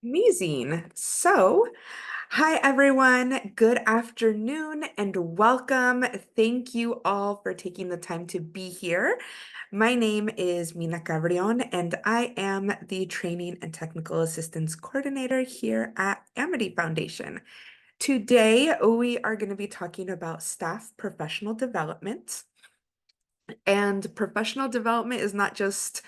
Amazing. Hi everyone. Good afternoon and welcome. Thank you all for taking the time to be here. My name is Mina Cabrion, and I am the Training and Technical Assistance Coordinator here at Amity Foundation. Today, we are going to be talking about staff professional development. And professional development is not just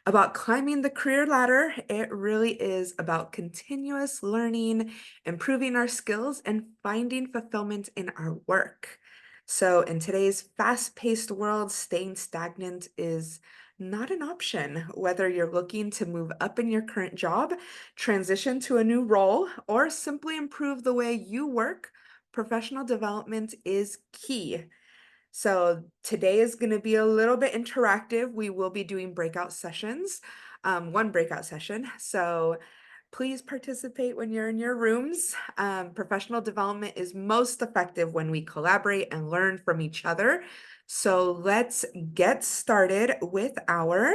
about climbing the career ladder, it really is about continuous learning, improving our skills, and finding fulfillment in our work. So, in today's fast-paced world, staying stagnant is not an option. Whether you're looking to move up in your current job, transition to a new role, or simply improve the way you work, professional development is key. So today is going to be a little bit interactive. We will be doing breakout sessions, one breakout session. So please participate when you're in your rooms. Professional development is most effective when we collaborate and learn from each other. So let's get started with our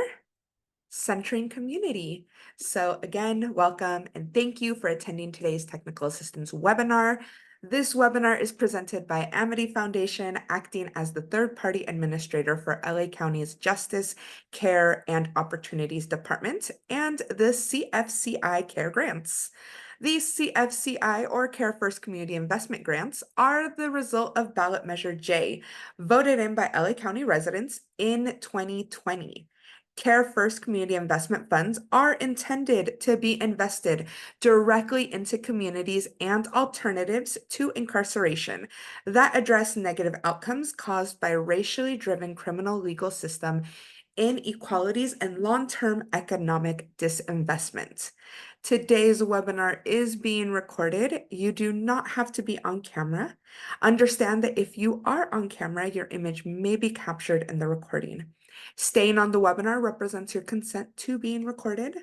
centering community. So again, welcome and thank you for attending today's technical assistance webinar. This webinar is presented by Amity Foundation, acting as the third-party administrator for LA County's Justice, Care, and Opportunities Department and the CFCI Care Grants. These CFCI or Care First Community Investment Grants are the result of ballot measure J, voted in by LA County residents in 2020. Care First Community Investment Funds are intended to be invested directly into communities and alternatives to incarceration that address negative outcomes caused by racially driven criminal legal system inequalities and long-term economic disinvestment. Today's webinar is being recorded. You do not have to be on camera. Understand that if you are on camera, your image may be captured in the recording. Staying on the webinar represents your consent to being recorded.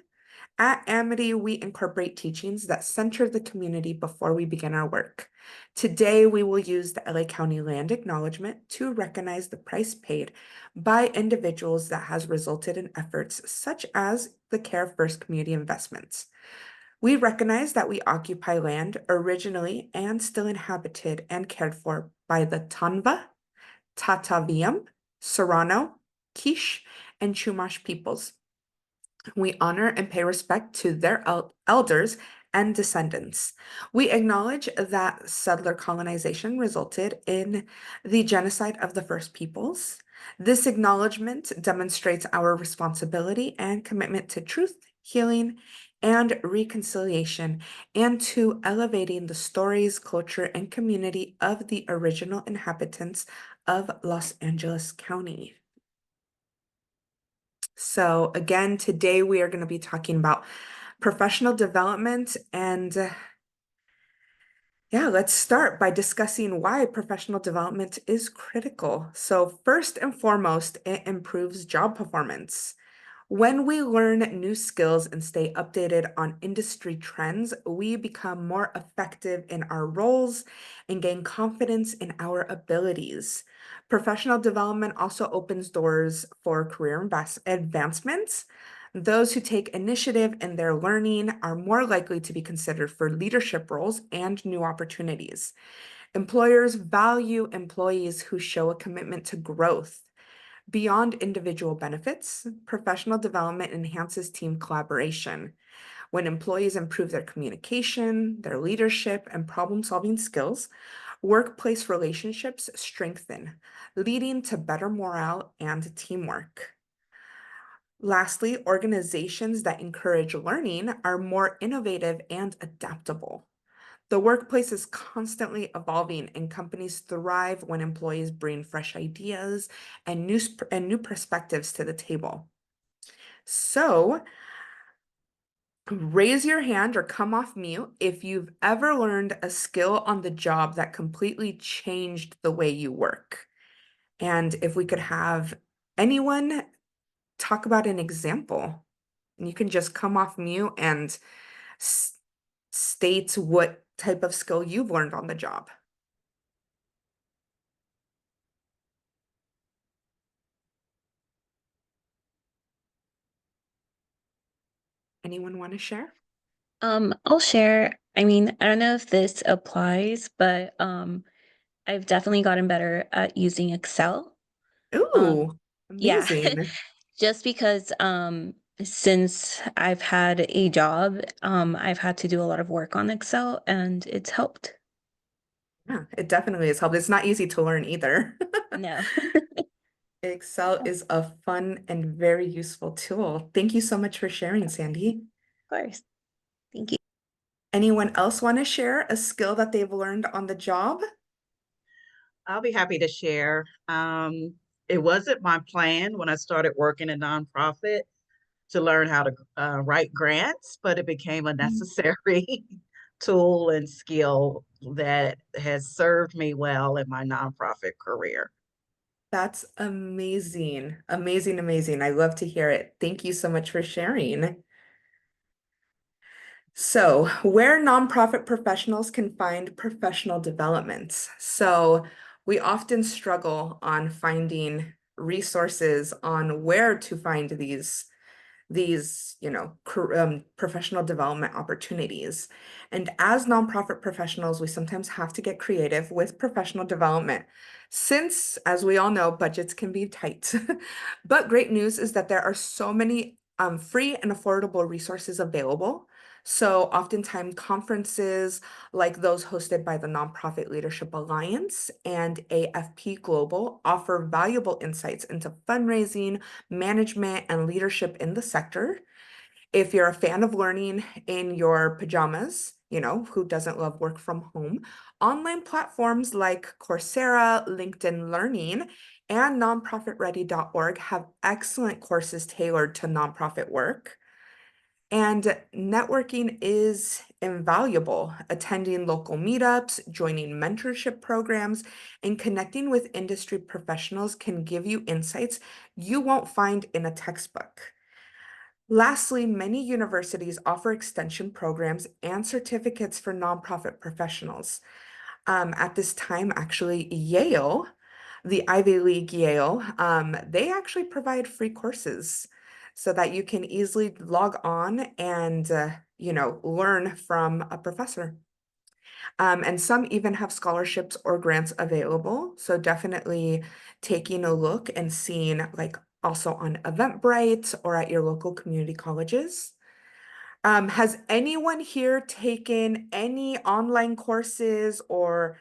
At Amity, we incorporate teachings that center the community before we begin our work. Today, we will use the LA County Land Acknowledgement to recognize the price paid by individuals that has resulted in efforts such as the Care First Community Investments. We recognize that we occupy land originally and still inhabited and cared for by the Tonva, Tataviam, Serrano, Quiche, and Chumash peoples. We honor and pay respect to their elders and descendants. We acknowledge that settler colonization resulted in the genocide of the First Peoples. This acknowledgement demonstrates our responsibility and commitment to truth, healing, and reconciliation, and to elevating the stories, culture, and community of the original inhabitants of Los Angeles County. So again, today we are going to be talking about professional development and let's start by discussing why professional development is critical. So first and foremost, it improves job performance. When we learn new skills and stay updated on industry trends, we become more effective in our roles and gain confidence in our abilities. Professional development also opens doors for career advancements. Those who take initiative in their learning are more likely to be considered for leadership roles and new opportunities. Employers value employees who show a commitment to growth. Beyond individual benefits, professional development enhances team collaboration. When employees improve their communication, their leadership, and problem-solving skills, workplace relationships strengthen, leading to better morale and teamwork. Lastly, organizations that encourage learning are more innovative and adaptable. The workplace is constantly evolving, and companies thrive when employees bring fresh ideas and new perspectives to the table. So, raise your hand or come off mute if you've ever learned a skill on the job that completely changed the way you work. And if we could have anyone talk about an example, you can just come off mute and state what type of skill you've learned on the job. Anyone want to share? I'll share. I mean, I don't know if this applies, but I've definitely gotten better at using Excel. Um, Ooh, yeah, amazing. just because since I've had a job, I've had to do a lot of work on Excel and it's helped. Yeah, it definitely has helped. It's not easy to learn either. No. Excel Of is a fun and very useful tool. Thank you so much for sharing, Sandy. course. Thank you. Anyone else want to share a skill that they've learned on the job? I'll be happy to share. It wasn't my plan when I started working in nonprofit to learn how to write grants, but it became a necessary tool and skill that has served me well in my nonprofit career. That's amazing. Amazing, amazing. I love to hear it. Thank you so much for sharing. So, where nonprofit professionals can find professional development. So, we often struggle on finding resources on where to find these, professional development opportunities. And as nonprofit professionals, we sometimes have to get creative with professional development. Since, as we all know, budgets can be tight. But great news is that there are so many free and affordable resources available. So oftentimes conferences like those hosted by the Nonprofit Leadership Alliance and AFP Global offer valuable insights into fundraising, management, and leadership in the sector. If you're a fan of learning in your pajamas, who doesn't love work from home, online platforms like Coursera, LinkedIn Learning, and nonprofitready.org have excellent courses tailored to nonprofit work. And networking is invaluable. Attending local meetups, joining mentorship programs, and connecting with industry professionals can give you insights you won't find in a textbook. Lastly, many universities offer extension programs and certificates for nonprofit professionals. At this time, actually, Yale, the Ivy League Yale, they actually provide free courses so that you can easily log on and, learn from a professor. And some even have scholarships or grants available. So definitely taking a look and seeing like also on Eventbrite or at your local community colleges. Has anyone here taken any online courses or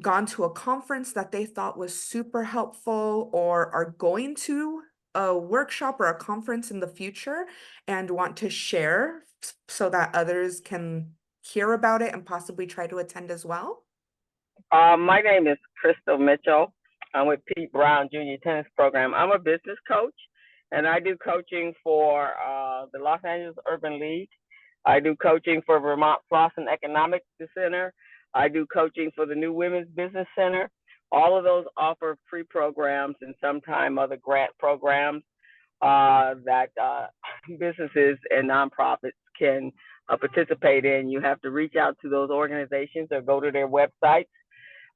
gone to a conference that they thought was super helpful or are going to a workshop or a conference in the future and want to share so that others can hear about it and possibly try to attend as well? My name is Crystal Mitchell. I'm with Pete Brown Junior Tennis Program. I'm a business coach, and I do coaching for the Los Angeles Urban League. I do coaching for Vermont Floss and Economic Center. I do coaching for the New Women's Business Center. All of those offer free programs and sometimes other grant programs that businesses and nonprofits can participate in. You have to reach out to those organizations or go to their website,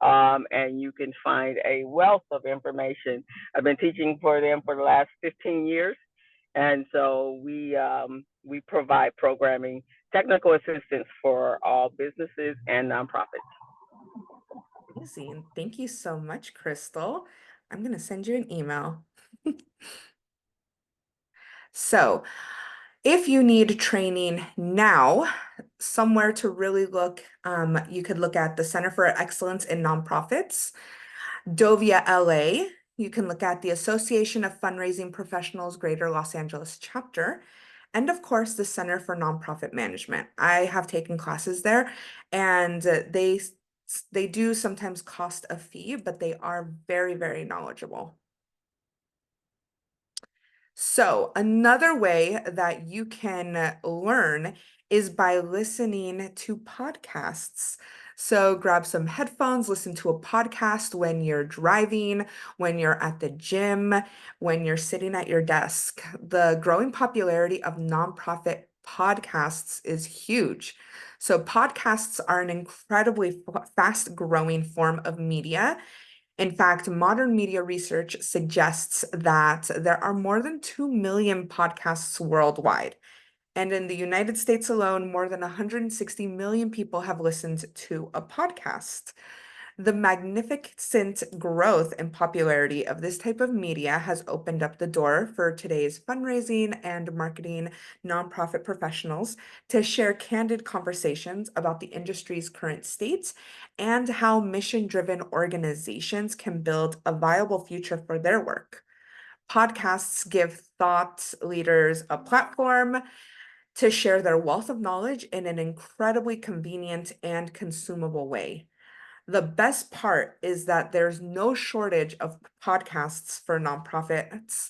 and you can find a wealth of information. I've been teaching for them for the last 15 years, and so we provide programming, technical assistance for all businesses and nonprofits. Amazing. Thank you so much, Crystal. I'm going to send you an email. So, if you need training now, somewhere to really look, you could look at the Center for Excellence in Nonprofits, Dovia LA. You can look at the Association of Fundraising Professionals Greater Los Angeles chapter, and of course, the Center for Nonprofit Management. I have taken classes there, and they do sometimes cost a fee, but they are very, very knowledgeable. So another way that you can learn is by listening to podcasts. So grab some headphones, listen to a podcast when you're driving, when you're at the gym, when you're sitting at your desk. The growing popularity of nonprofit podcasts is huge. So podcasts are an incredibly fast growing form of media. In fact, modern media research suggests that there are more than 2 million podcasts worldwide. And in the United States alone, more than 160 million people have listened to a podcast. The magnificent growth and popularity of this type of media has opened up the door for today's fundraising and marketing nonprofit professionals to share candid conversations about the industry's current state and how mission-driven organizations can build a viable future for their work. Podcasts give thought leaders a platform to share their wealth of knowledge in an incredibly convenient and consumable way. The best part is that there's no shortage of podcasts for nonprofits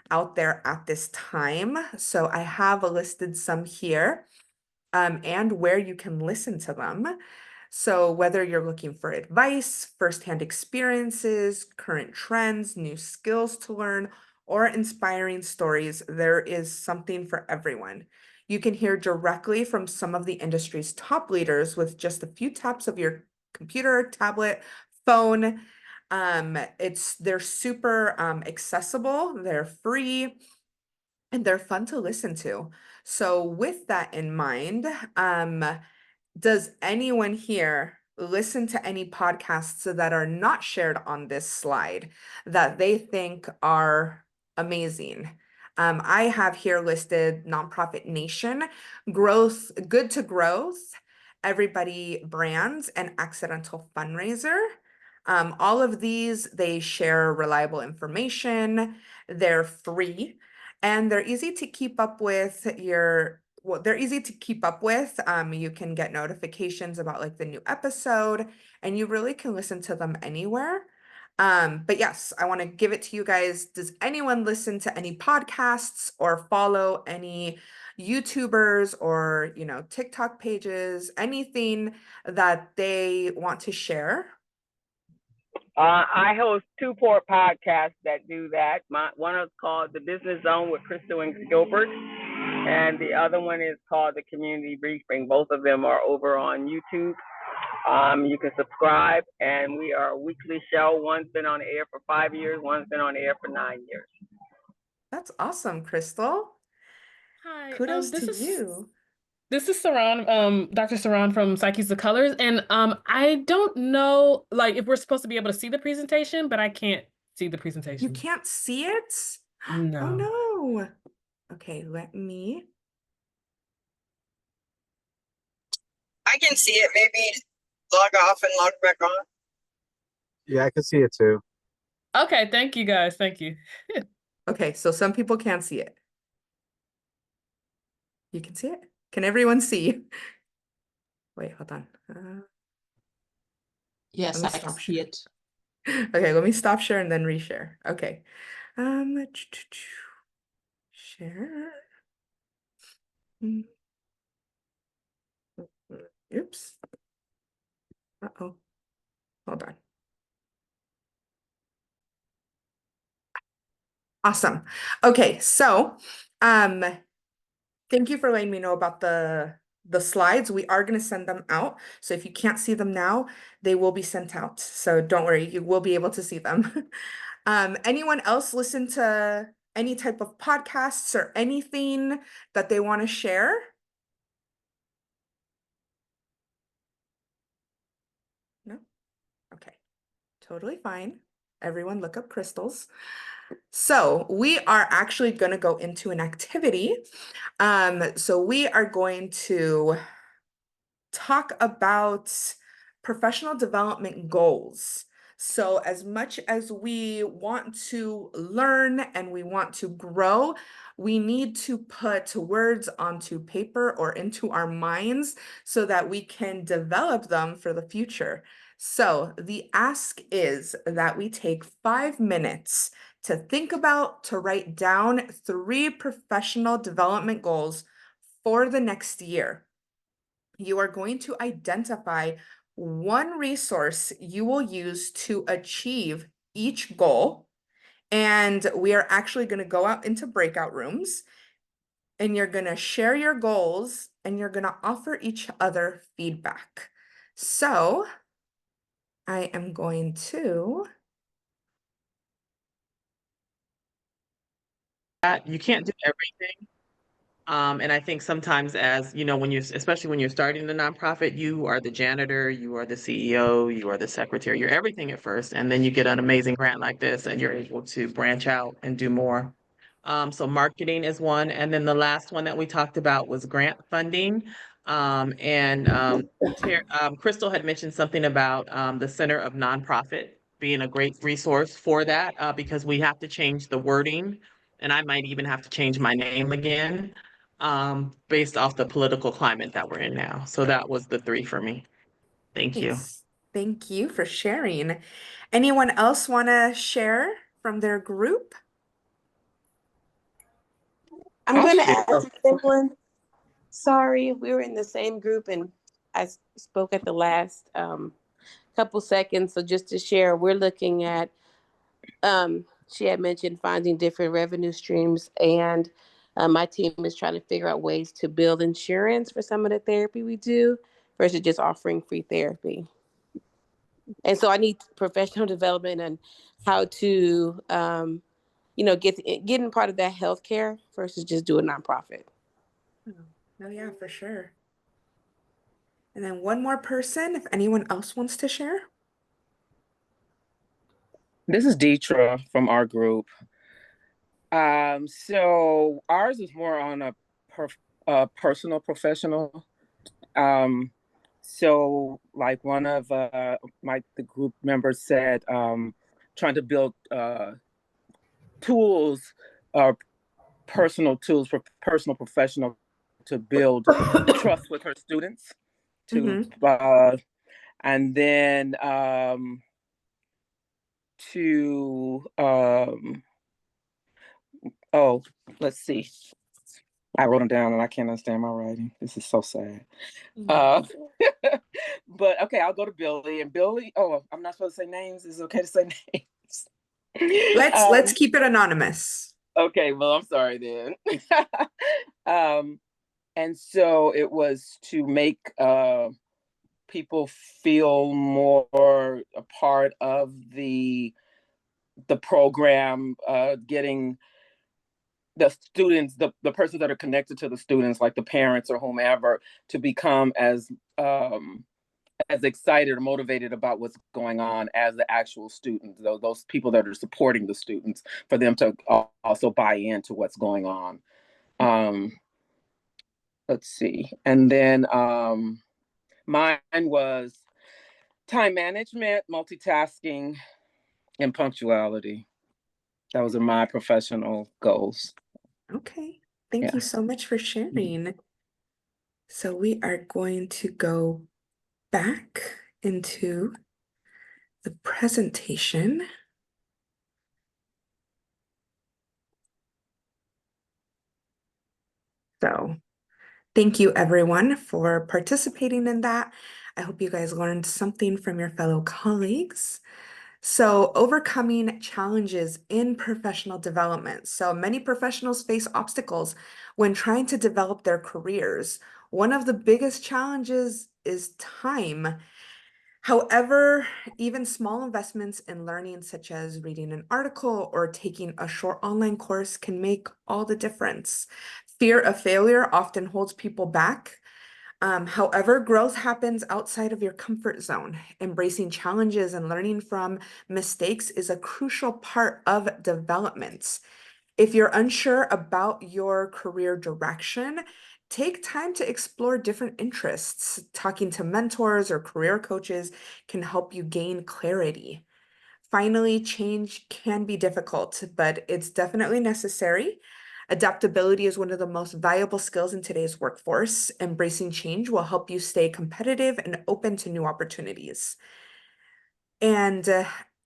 out there at this time. So I have listed some here, and where you can listen to them. So whether you're looking for advice, firsthand experiences, current trends, new skills to learn, or inspiring stories, there is something for everyone. You can hear directly from some of the industry's top leaders with just a few taps of your computer, tablet, phone. They're super accessible, they're free, and they're fun to listen to. So with that in mind, does anyone here listen to any podcasts that are not shared on this slide that they think are amazing? I have here listed Nonprofit Nation, Growth, Good to Growth, Everybody Brands, and Accidental Fundraiser. All of these, they share reliable information, they're free, and they're easy to keep up with they're easy to keep up with. You can get notifications about like the new episode, and you really can listen to them anywhere. But yes, I want to give it to you guys. Does anyone listen to any podcasts or follow any YouTubers or, TikTok pages, anything that they want to share? I host two port podcasts that do that. One is called The Business Zone with Crystal and Gilbert, and the other one is called The Community Briefing. Both of them are over on YouTube. You can subscribe, and we are a weekly show. One's been on the air for 5 years, one's been on the air for 9 years. That's awesome, Crystal. Hi, Kudos to you. this is Saran, Dr. Saran from Psyches the Colors, and I don't know like if we're supposed to be able to see the presentation, but I can't see the You presentation. can't see it? Oh No. no. Okay, let me. I can see it. Maybe log off and log back on. Yeah, I can see it too. Okay, thank you guys. Thank you. Okay, so some people can't see it. You can see it? Can everyone see? Wait, hold on. Yes, Let me I can stop see it. Okay, let me stop share and then reshare. Okay. Share. Oops. Uh-oh. Hold on. Awesome. Okay, so thank you for letting me know about the slides. We are going to send them out. So if you can't see them now, they will be sent out. So don't worry, you will be able to see them. Anyone else listen to any type of podcasts or anything that they want to share? No? Okay. Totally fine. Everyone look up crystals. So we are actually going to go into an activity. So we are going to talk about professional development goals. So as much as we want to learn and we want to grow, we need to put words onto paper or into our minds so that we can develop them for the future. So the ask is that we take 5 minutes to think about, to write down 3 professional development goals for the next year. You are going to identify one resource you will use to achieve each goal. And we are actually going to go out into breakout rooms and you're going to share your goals and you're going to offer each other feedback. So I am going to. You can't do everything. And I think sometimes as, you know, when you're, especially when you're starting the nonprofit, you are the janitor, you are the CEO, you are the secretary, you're everything at first. And then you get an amazing grant like this and you're able to branch out and do more. So marketing is one. And then the last one that we talked about was grant funding. Crystal had mentioned something about the Center of Nonprofit being a great resource for that because we have to change the wording, and I might even have to change my name again based off the political climate that we're in now. So that was the three for me. Thank you. Nice. Thank you for sharing. Anyone else want to share from their group? I'm I'll going to share. add someone. Sorry, we were in the same group and I spoke at the last couple seconds. So just to share, we're looking at, she had mentioned finding different revenue streams, and my team is trying to figure out ways to build insurance for some of the therapy we do versus just offering free therapy. And so I need professional development on how to, getting part of that healthcare versus just do a nonprofit. Oh, yeah, for sure. And then one more person, if anyone else wants to share. This is Deetra from our group. So ours is more on personal professional. So like one of the group members said, trying to build tools, personal tools for personal professional to build trust with her students to and then to oh, let's see. I wrote them down and I can't understand my writing. This is so sad. But okay, I'll go to Billy. And Billy, oh, I'm not supposed to say names. Is it okay to say names? Let's keep it anonymous. Okay, well, I'm sorry then. And so it was to make people feel more a part of the program, getting the students, the persons that are connected to the students, like the parents or whomever, to become as excited or motivated about what's going on as the actual students, those people that are supporting the students, for them to also buy into what's going on. Let's see. And then mine was time management, multitasking, and punctuality. That was my professional goals. Okay. Thank you so much for sharing. So we are going to go back into the presentation. So thank you everyone for participating in that. I hope you guys learned something from your fellow colleagues. So overcoming challenges in professional development. So many professionals face obstacles when trying to develop their careers. One of the biggest challenges is time. However, even small investments in learning, such as reading an article or taking a short online course, can make all the difference. Fear of failure often holds people back. However, growth happens outside of your comfort zone. Embracing challenges and learning from mistakes is a crucial part of development. If you're unsure about your career direction, take time to explore different interests. Talking to mentors or career coaches can help you gain clarity. Finally, change can be difficult, but it's definitely necessary. Adaptability is one of the most valuable skills in today's workforce. Embracing change will help you stay competitive and open to new opportunities. And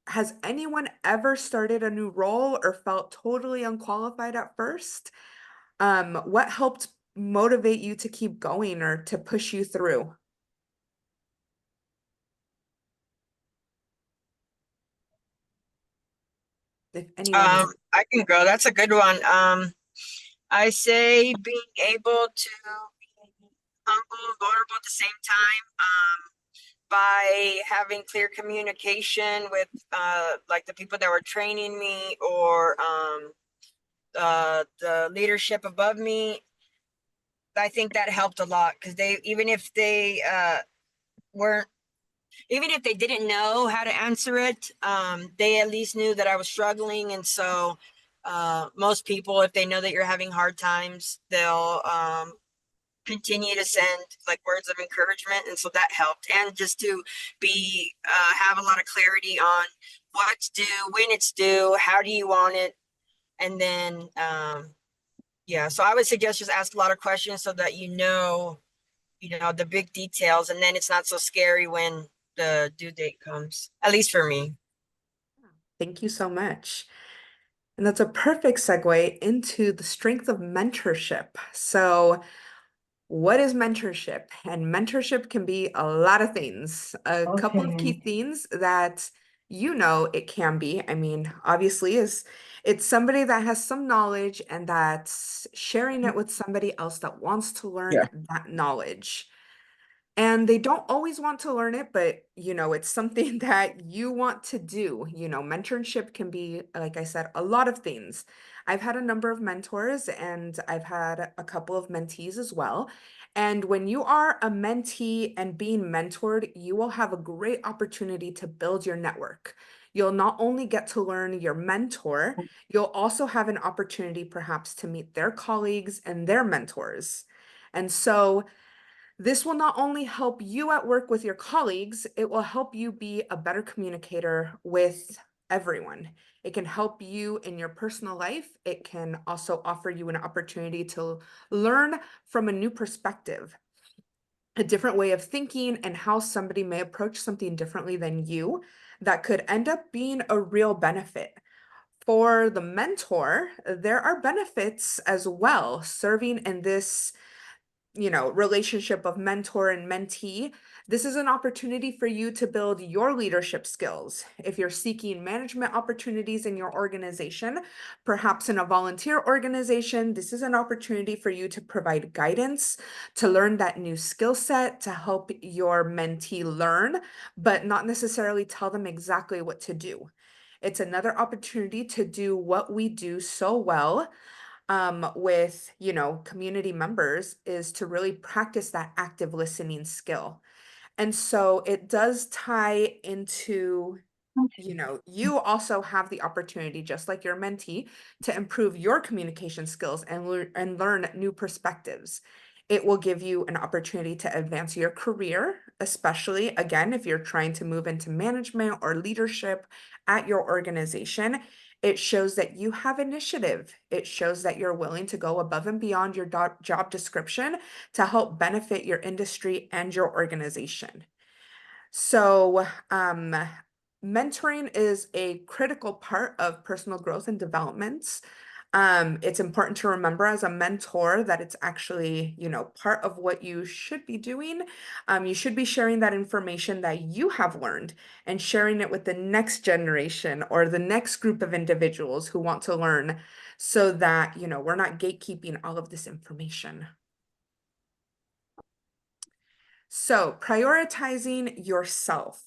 has anyone ever started a new role or felt totally unqualified at first? What helped motivate you to keep going or to push you through? If anyone I can go. That's a good one. I say being able to be humble and vulnerable at the same time, by having clear communication with like the people that were training me or the leadership above me, I think that helped a lot because they, even if they weren't, even if they didn't know how to answer it, they at least knew that I was struggling. And so most people, if they know that you're having hard times, they'll continue to send like words of encouragement. And so that helped. And just to be, have a lot of clarity on what's due, when it's due, how do you want it? And then, yeah, so I would suggest just ask a lot of questions so that the big details, and then it's not so scary when the due date comes, at least for me. Thank you so much. And that's a perfect segue into the strength of mentorship. So, what is mentorship? And mentorship can be a lot of things. A couple of key themes that it can be. I mean, obviously, is it's somebody that has some knowledge and that's sharing it with somebody else that wants to learn Yeah. that knowledge. And they don't always want to learn it, but it's something that you want to do. Mentorship can be, like I said, a lot of things. I've had a number of mentors and I've had a couple of mentees as well. And when you are a mentee and being mentored, you will have a great opportunity to build your network. You'll not only get to learn your mentor, you'll also have an opportunity perhaps to meet their colleagues and their mentors. And so this will not only help you at work with your colleagues, it will help you be a better communicator with everyone. It can help you in your personal life. It can also offer you an opportunity to learn from a new perspective, a different way of thinking, and how somebody may approach something differently than you that could end up being a real benefit. For the mentor, there are benefits as well serving in this relationship of mentor and mentee. This is an opportunity for you to build your leadership skills. If you're seeking management opportunities in your organization, perhaps in a volunteer organization, this is an opportunity for you to provide guidance, to learn that new skill set, to help your mentee learn, but not necessarily tell them exactly what to do. It's another opportunity to do what we do so well with community members, is to really practice that active listening skill. And so it does tie into you also have the opportunity, just like your mentee, to improve your communication skills and learn new perspectives. It will give you an opportunity to advance your career, especially again if you're trying to move into management or leadership at your organization. It shows that you have initiative. It shows that you're willing to go above and beyond your job description to help benefit your industry and your organization. So, mentoring is a critical part of personal growth and development. It's important to remember as a mentor that it's actually, part of what you should be doing. You should be sharing that information that you have learned and sharing it with the next generation or the next group of individuals who want to learn, so that, we're not gatekeeping all of this information. So, prioritizing yourself.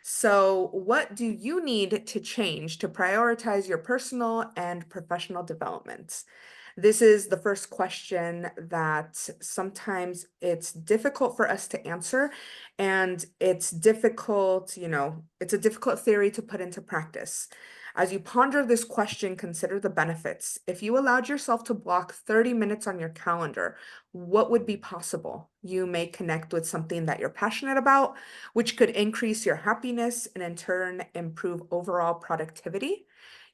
So, what do you need to change to prioritize your personal and professional development? This is the first question that sometimes it's difficult for us to answer, and it's difficult, it's a difficult theory to put into practice. As you ponder this question, consider the benefits. If you allowed yourself to block 30 minutes on your calendar, what would be possible? You may connect with something that you're passionate about, which could increase your happiness and in turn improve overall productivity.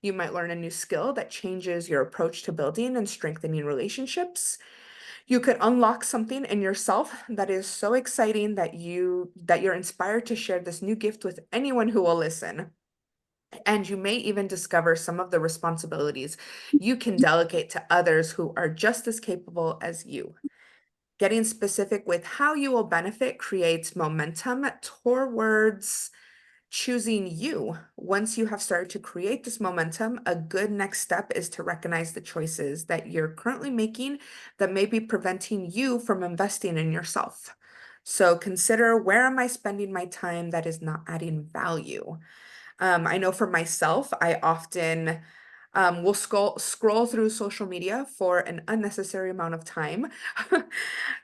You might learn a new skill that changes your approach to building and strengthening relationships. You could unlock something in yourself that is so exciting that you're inspired to share this new gift with anyone who will listen. And you may even discover some of the responsibilities you can delegate to others who are just as capable as you. Getting specific with how you will benefit creates momentum towards choosing you. Once you have started to create this momentum, a good next step is to recognize the choices that you're currently making that may be preventing you from investing in yourself. So consider, where am I spending my time that is not adding value? I know for myself, I often We'll scroll through social media for an unnecessary amount of time,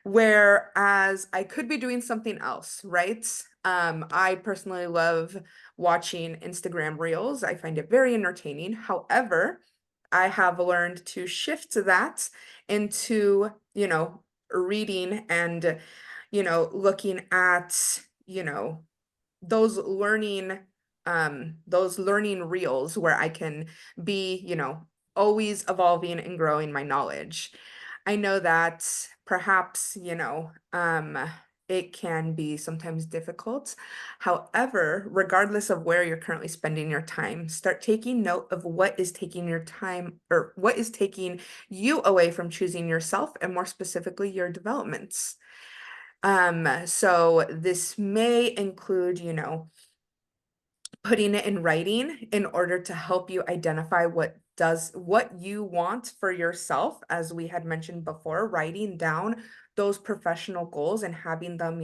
whereas I could be doing something else, right? I personally love watching Instagram Reels. I find it very entertaining. However, I have learned to shift that into, reading and, looking at, those learning those learning reels where I can be, always evolving and growing my knowledge. I know that perhaps, it can be sometimes difficult. However, regardless of where you're currently spending your time, start taking note of what is taking your time or what is taking you away from choosing yourself and more specifically your developments. So this may include, putting it in writing in order to help you identify what you want for yourself. As we had mentioned before, writing down those professional goals and having them,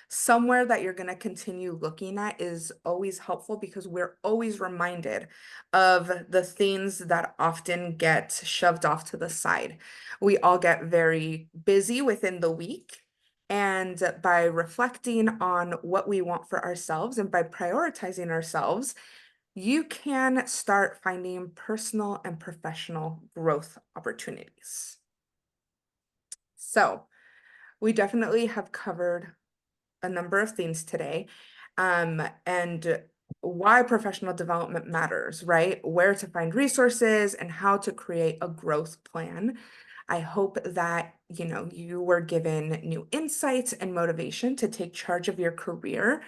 somewhere that you're going to continue looking at is always helpful because we're always reminded of the things that often get shoved off to the side. We all get very busy within the week. And by reflecting on what we want for ourselves and by prioritizing ourselves, you can start finding personal and professional growth opportunities. So, we definitely have covered a number of things today, and why professional development matters, right? Where to find resources and how to create a growth plan. I hope that, you were given new insights and motivation to take charge of your career.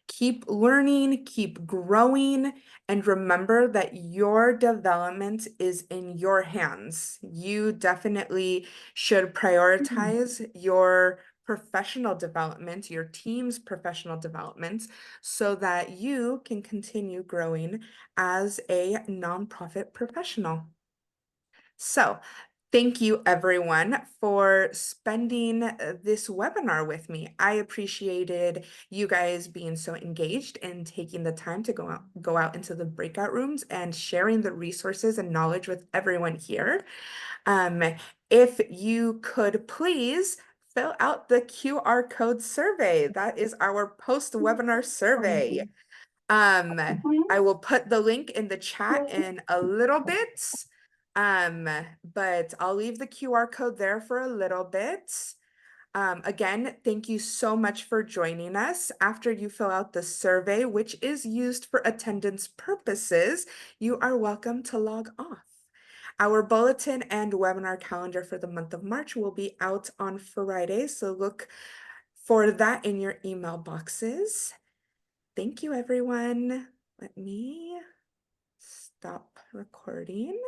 Keep learning, keep growing, and remember that your development is in your hands. You definitely should prioritize your professional development, your team's professional development, so that you can continue growing as a nonprofit professional. So, thank you everyone for spending this webinar with me. I appreciated you guys being so engaged and taking the time to go out into the breakout rooms and sharing the resources and knowledge with everyone here. If you could please fill out the QR code survey. That is our post-webinar survey. I will put the link in the chat in a little bit. But I'll leave the QR code there for a little bit. Again, thank you so much for joining us. After you fill out the survey, which is used for attendance purposes, you are welcome to log off. Our bulletin and webinar calendar for the month of March will be out on Friday, so look for that in your email boxes. Thank you, everyone. Let me stop recording.